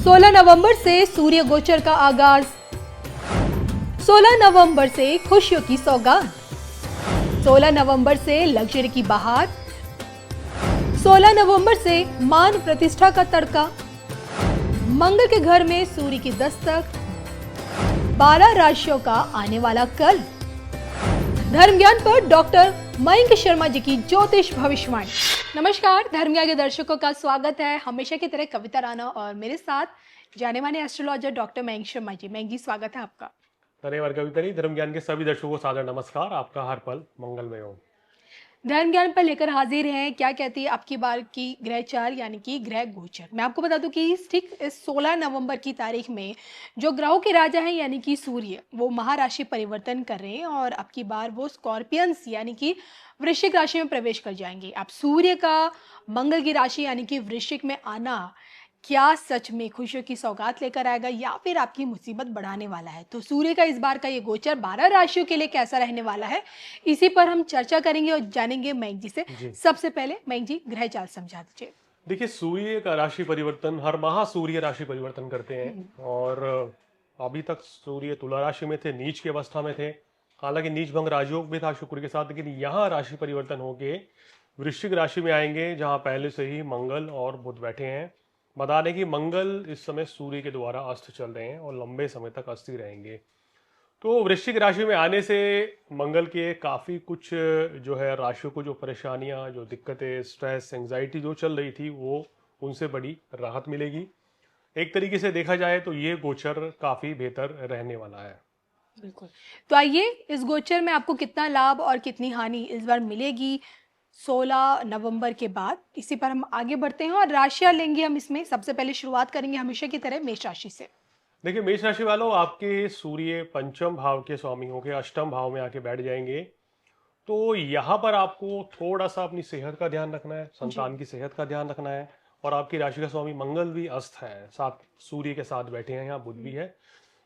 सोलह नवंबर से सूर्य गोचर का आगाज। 16 नवंबर से खुशियों की सौगात। 16 नवंबर से लग्जरी की बहार। 16 नवंबर से मान प्रतिष्ठा का तड़का। मंगल के घर में सूर्य की दस्तक। 12 राशियों का आने वाला कल। धर्म ज्ञान पर डॉक्टर मयंक शर्मा जी की ज्योतिष भविष्यवाणी। नमस्कार, धर्म ज्ञान के दर्शकों का स्वागत है हमेशा की तरह कविता राणा और मेरे साथ जाने माने एस्ट्रोलॉजर डॉक्टर मयंक शर्मा जी। मयंक जी, स्वागत है आपका। धन्यवाद कविता जी। धर्म ज्ञान के सभी दर्शकों को सादर नमस्कार। आपका हर पल मंगलमय हो। धर्म ज्ञान पर लेकर हाजिर हैं क्या कहती है आपकी बार की ग्रहचार यानी कि ग्रह गोचर। मैं आपको बता दूं कि ठीक इस 16 नवंबर की तारीख में जो ग्रहों के राजा हैं यानी कि सूर्य, वो महाराशि परिवर्तन कर रहे हैं और अब की बार वो स्कॉर्पियंस यानी कि वृश्चिक राशि में प्रवेश कर जाएंगे। अब सूर्य का मंगल की राशि यानी कि वृश्चिक में आना क्या सच में खुशियों की सौगात लेकर आएगा या फिर आपकी मुसीबत बढ़ाने वाला है। तो सूर्य का इस बार का ये गोचर 12 राशियों के लिए कैसा रहने वाला है, इसी पर हम चर्चा करेंगे और जानेंगे मयंक जी से। जी सबसे पहले मयंक जी ग्रह चाल समझा दीजिए। देखिए, सूर्य का राशि परिवर्तन हर माह सूर्य राशि परिवर्तन करते हैं और अभी तक सूर्य तुला राशि में थे, नीच की अवस्था में थे। हालांकि नीच भंग राजयोग भी था शुक्र के साथ, लेकिन यहाँ राशि परिवर्तन होके वृश्चिक राशि में आएंगे जहां पहले से ही मंगल और बुध बैठे हैं। बता दें कि मंगल इस समय सूर्य के द्वारा अस्त चल रहे हैं और लंबे समय तक अस्त ही रहेंगे। तो वृश्चिक राशि में आने से मंगल के काफ़ी कुछ जो है राशियों को जो परेशानियां, जो दिक्कतें, स्ट्रेस, एंजाइटी जो चल रही थी, वो उनसे बड़ी राहत मिलेगी। एक तरीके से देखा जाए तो ये गोचर काफ़ी बेहतर रहने वाला है। बिल्कुल। तो आइए, इस गोचर में आपको कितना लाभ और कितनी हानि इस बार मिलेगी 16 नवंबर के बाद, इसी पर हम आगे बढ़ते हैं और राशियां लेंगे हम इसमें। सबसे पहले शुरुआत करेंगे हमेशा की तरह मेष राशि से। देखिए, मेष राशि वालों, आपके सूर्य पंचम भाव के स्वामी होकर अष्टम भाव में आके बैठ जाएंगे। तो यहाँ पर आपको थोड़ा सा अपनी सेहत का ध्यान रखना है, जी। संतान की सेहत का ध्यान रखना है। और आपकी राशि का स्वामी मंगल भी अस्त है, साथ सूर्य के साथ बैठे हैं, यहाँ बुध भी है।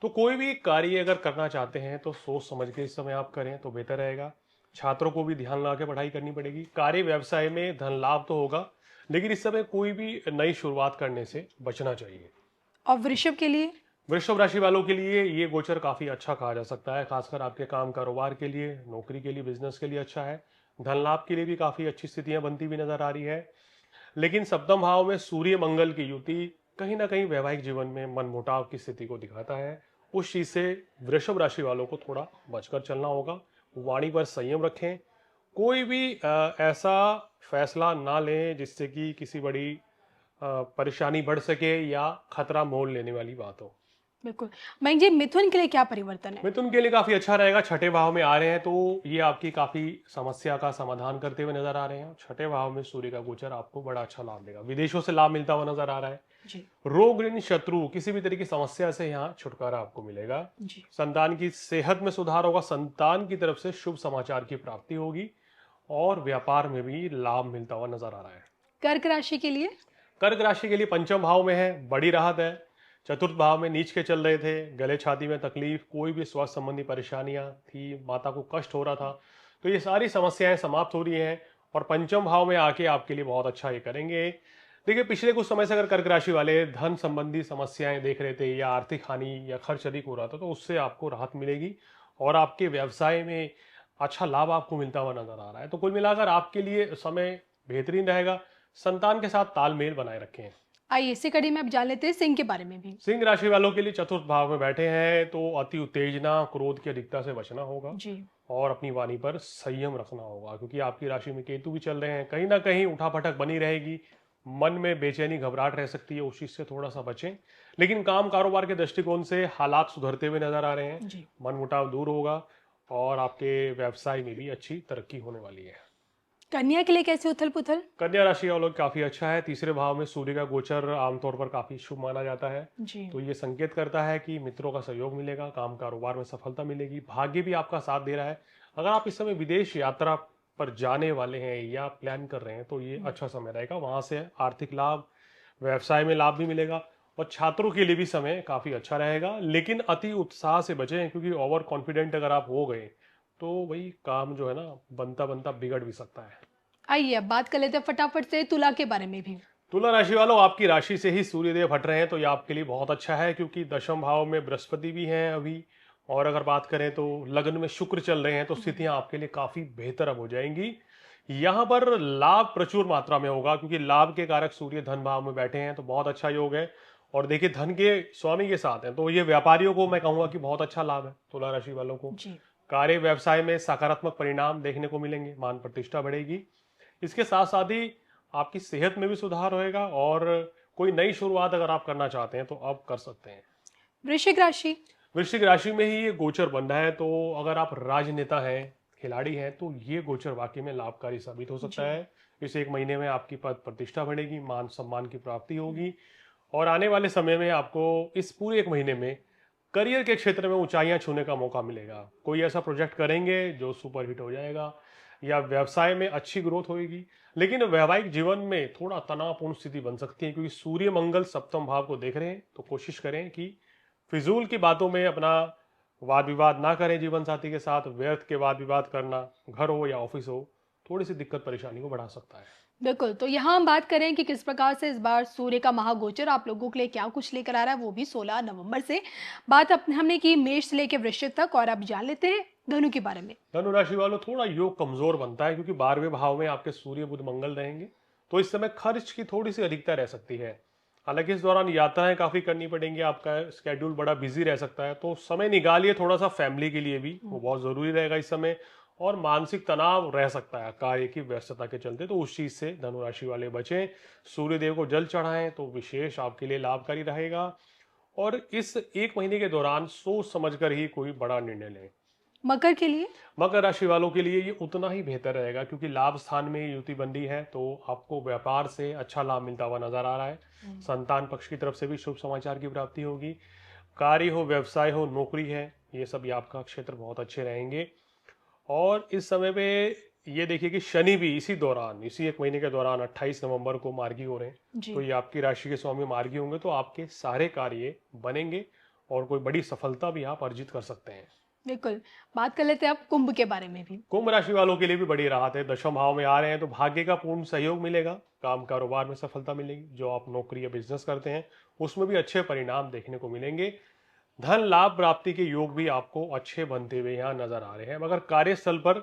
तो कोई भी कार्य अगर करना चाहते हैं तो सोच समझ के इस समय आप करें तो बेहतर रहेगा। छात्रों को भी ध्यान लगा के पढ़ाई करनी पड़ेगी। कार्य व्यवसाय में धन लाभ तो होगा, लेकिन इस समय कोई भी नई शुरुआत करने से बचना चाहिए। और वृषभ के लिए? वृषभ राशि वालों के लिए ये गोचर काफी अच्छा कहा जा सकता है, खासकर आपके काम कारोबार के लिए, नौकरी के लिए, बिजनेस के लिए अच्छा है। धन लाभ के लिए भी काफी अच्छी स्थितियां बनती हुई नजर आ रही है। लेकिन सप्तम भाव में सूर्य मंगल की युति कहीं ना कहीं वैवाहिक जीवन में मनमुटाव की स्थिति को दिखाता है। उस चीज से वृषभ राशि वालों को थोड़ा बचकर चलना होगा। वाणी पर संयम रखें। कोई भी ऐसा फैसला ना लें जिससे कि किसी बड़ी परेशानी बढ़ सके या खतरा मोल लेने वाली बात हो। बिल्कुल। मयंक जी, मिथुन के लिए क्या परिवर्तन है? मिथुन के लिए काफी अच्छा रहेगा। छठे भाव में आ रहे हैं तो ये आपकी काफी समस्या का समाधान करते हुए नजर आ रहे हैं। छठे भाव में सूर्य का गोचर आपको बड़ा अच्छा लाभ देगा। विदेशों से लाभ मिलता हुआ नजर आ रहा है। जी। रोग ऋण शत्रु किसी भी तरह की समस्या से यहाँ छुटकारा आपको मिलेगा। जी। संतान की सेहत में सुधार होगा। संतान की तरफ से शुभ समाचार की प्राप्ति होगी और व्यापार में भी लाभ मिलता हुआ नजर आ रहा है। कर्क राशि के लिए? कर्क राशि के लिए पंचम भाव में है, बड़ी राहत है। चतुर्थ भाव में नीच के चल रहे थे, गले छाती में तकलीफ, कोई भी स्वास्थ्य संबंधी परेशानियां थी, माता को कष्ट हो रहा था, तो ये सारी समस्याएं समाप्त हो रही हैं और पंचम भाव में आके आपके लिए बहुत अच्छा ये करेंगे। देखिए, पिछले कुछ समय से अगर कर्क राशि वाले धन संबंधी समस्याएं देख रहे थे या आर्थिक हानि या खर्च अधिक हो रहा था, तो उससे आपको राहत मिलेगी और आपके व्यवसाय में अच्छा लाभ आपको मिलता हुआ नजर आ रहा है। तो कुल मिलाकर आपके लिए समय बेहतरीन रहेगा। संतान के साथ तालमेल बनाए रखें। आइए, इसी कड़ी में अब जान लेते हैं सिंह के बारे में भी। सिंह राशि वालों के लिए चतुर्थ भाव में बैठे हैं तो अति उत्तेजना, क्रोध की अधिकता से बचना होगा जी। और अपनी वाणी पर संयम रखना होगा, क्योंकि आपकी राशि में केतु भी चल रहे हैं। कहीं ना कहीं उठापटक बनी रहेगी, मन में बेचैनी, घबराहट रह सकती है, उस चीज से थोड़ा सा बचें। लेकिन काम कारोबार के दृष्टिकोण से हालात सुधरते हुए नजर आ रहे हैं। जी। मन मुटाव दूर होगा और आपके व्यवसाय में भी अच्छी तरक्की होने वाली है। कन्या के लिए कैसे उथल पुथल? कन्या राशि वालों काफी अच्छा है। तीसरे भाव में सूर्य का गोचर आमतौर पर काफी शुभ माना जाता है। जी। तो ये संकेत करता है कि मित्रों का सहयोग मिलेगा, काम कारोबार में सफलता मिलेगी, भाग्य भी आपका साथ दे रहा है। अगर आप इस समय विदेश यात्रा पर जाने वाले हैं या प्लान कर रहे हैं तो ये अच्छा समय रहेगा। वहां से आर्थिक लाभ, व्यवसाय में लाभ भी मिलेगा और छात्रों के लिए भी समय काफी अच्छा रहेगा, लेकिन अति उत्साह से बचें, क्योंकि ओवर कॉन्फिडेंट अगर आप हो गए तो वही काम जो है ना बनता बनता बिगड़ भी सकता है। आइए अब बात कर लेते हैं फटाफट से तुला के बारे में भी। तुला राशि वालों, आपकी राशि से ही सूर्यदेव हट रहे हैं तो ये आपके लिए बहुत अच्छा है, क्योंकि दशम भाव में बृहस्पति भी हैं अभी। और अगर बात करें तो लग्न में शुक्र चल रहे हैं, तो स्थितियां आपके लिए काफी बेहतर अब हो जाएंगी। यहां पर लाभ प्रचुर मात्रा में होगा, क्योंकि लाभ के कारक सूर्य धन भाव में बैठे हैं, तो बहुत अच्छा योग है। और देखिए धन के स्वामी के साथ हैं, तो ये व्यापारियों को मैं कहूंगा कि बहुत अच्छा लाभ है तुला राशि वालों को। जी। कार्य व्यवसाय में सकारात्मक परिणाम देखने को मिलेंगे, मान प्रतिष्ठा बढ़ेगी। इसके साथ साथ ही आपकी सेहत में भी सुधार होएगा, और कोई नई शुरुआत अगर आप करना चाहते हैं तो आप कर सकते हैं। वृश्चिक राशि। वृश्चिक राशि में ही ये गोचर बन रहा है, तो अगर आप राजनेता हैं, खिलाड़ी हैं, तो ये गोचर वाकई में लाभकारी साबित हो सकता जी। है। इस एक महीने में आपकी पद प्रतिष्ठा बढ़ेगी, मान सम्मान की प्राप्ति होगी, और आने वाले समय में आपको इस पूरे एक महीने में करियर के क्षेत्र में ऊंचाइयां छूने का मौका मिलेगा। कोई ऐसा प्रोजेक्ट करेंगे जो सुपरहिट हो जाएगा, या व्यवसाय में अच्छी ग्रोथ होगी। लेकिन वैवाहिक जीवन में थोड़ा तनावपूर्ण स्थिति बन सकती है, क्योंकि सूर्य मंगल सप्तम भाव को देख रहे हैं, तो कोशिश करें कि फिजूल की बातों में अपना वाद विवाद ना करें जीवन साथी के साथ। व्यर्थ के वाद विवाद करना घर हो या ऑफिस हो थोड़ी सी दिक्कत परेशानी को बढ़ा सकता है। बिल्कुल, तो यहाँ हम बात करें कि किस प्रकार से इस बार सूर्य का महागोचर आप लोगों के लिए क्या कुछ लेकर आ रहा है, वो भी 16 नवंबर से। बात हमने की मेष से लेकर वृश्चिक तक, और अब जान लेते हैं धनु के बारे में। धनु राशि वालों, थोड़ा योग कमजोर बनता है, क्योंकि 12वें भाव में आपके सूर्य बुध मंगल रहेंगे, तो इस समय खर्च की थोड़ी सी अधिकता रह सकती है। हालांकि इस दौरान यात्राएं काफी करनी पड़ेंगी, आपका स्केड्यूल बड़ा बिजी रह सकता है, तो समय निकालिए थोड़ा सा फैमिली के लिए भी, वो बहुत जरूरी रहेगा इस समय। और मानसिक तनाव रह सकता है कार्य की व्यस्तता के चलते, तो उस चीज से धनु राशि वाले बचें। सूर्यदेव को जल चढ़ाएं तो विशेष आपके लिए लाभकारी रहेगा। और इस एक महीने के दौरान सोच समझकर ही कोई बड़ा निर्णय लें। मकर के लिए। मकर राशि वालों के लिए ये उतना ही बेहतर रहेगा, क्योंकि लाभ स्थान में युति बंदी है, तो आपको व्यापार से अच्छा लाभ मिलता हुआ नजर आ रहा है। संतान पक्ष की तरफ से भी शुभ समाचार की प्राप्ति होगी। कार्य हो, व्यवसाय हो, नौकरी है, ये सब ये आपका क्षेत्र बहुत अच्छे रहेंगे। और इस समय पे ये देखिए कि शनि भी इसी दौरान, इसी एक महीने के दौरान 28 नवंबर को मार्गी हो रहे हैं, जी। तो ये आपकी राशि के स्वामी मार्गी होंगे, तो आपके सारे कार्य बनेंगे और कोई बड़ी सफलता भी आप अर्जित कर सकते हैं। बिल्कुल, बात कर लेते हैं अब कुंभ के बारे में भी। कुंभ राशि वालों के लिए भी बड़ी राहत है, दशम भाव में आ रहे हैं, तो भाग्य का पूर्ण सहयोग मिलेगा। काम कारोबार में सफलता मिलेगी, जो आप नौकरी या बिजनेस करते हैं उसमें भी अच्छे परिणाम देखने को मिलेंगे। धन लाभ प्राप्ति के योग भी आपको अच्छे बनते हुए यहाँ नजर आ रहे हैं, मगर कार्यस्थल पर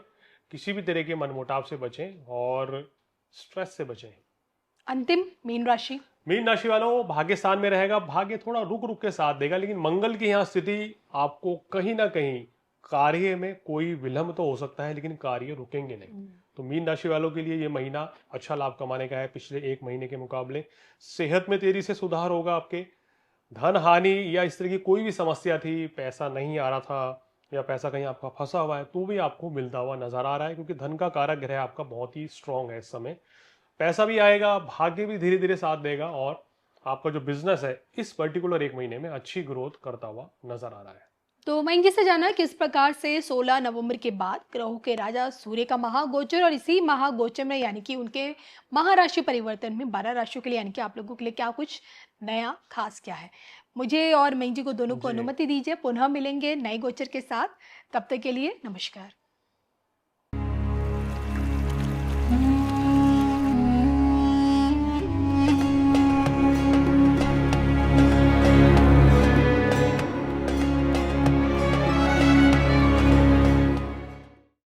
किसी भी तरह के मनमुटाव से बचें और स्ट्रेस से बचें। अंतिम मीन राशि। मीन राशि वालों, भाग्य स्थान में रहेगा, भाग्य थोड़ा रुक रुक के साथ देगा, लेकिन मंगल की यहाँ स्थिति आपको कहीं ना कहीं कार्य में कोई विलंब तो हो सकता है, लेकिन कार्य रुकेंगे नहीं। तो मीन राशि वालों के लिए ये महीना अच्छा लाभ कमाने का है पिछले एक महीने के मुकाबले। सेहत में तेजी से सुधार होगा आपके। धन हानि या इस तरह की कोई भी समस्या थी, पैसा नहीं आ रहा था या पैसा कहीं आपका फंसा हुआ है, तो भी आपको मिलता हुआ नजर आ रहा है, क्योंकि धन का कारक ग्रह आपका बहुत ही स्ट्रांग है इस समय। पैसा भी आएगा, भाग्य भी धीरे धीरे साथ देगा, और आपका जो बिजनेस है इस पर्टिकुलर एक महीने में अच्छी ग्रोथ करता हुआ नजर आ रहा है। तो मयंक से जाना किस प्रकार से 16 नवंबर के बाद ग्रहों के राजा सूर्य का महागोचर, और इसी महागोचर में यानी कि उनके महाराशि परिवर्तन में 12 राशियों के लिए यानी कि आप लोगों के लिए क्या कुछ नया खास क्या है। मुझे और मयंक जी को दोनों को जी। अनुमति दीजिए, पुनः मिलेंगे नए गोचर के साथ। तब तक के लिए नमस्कार।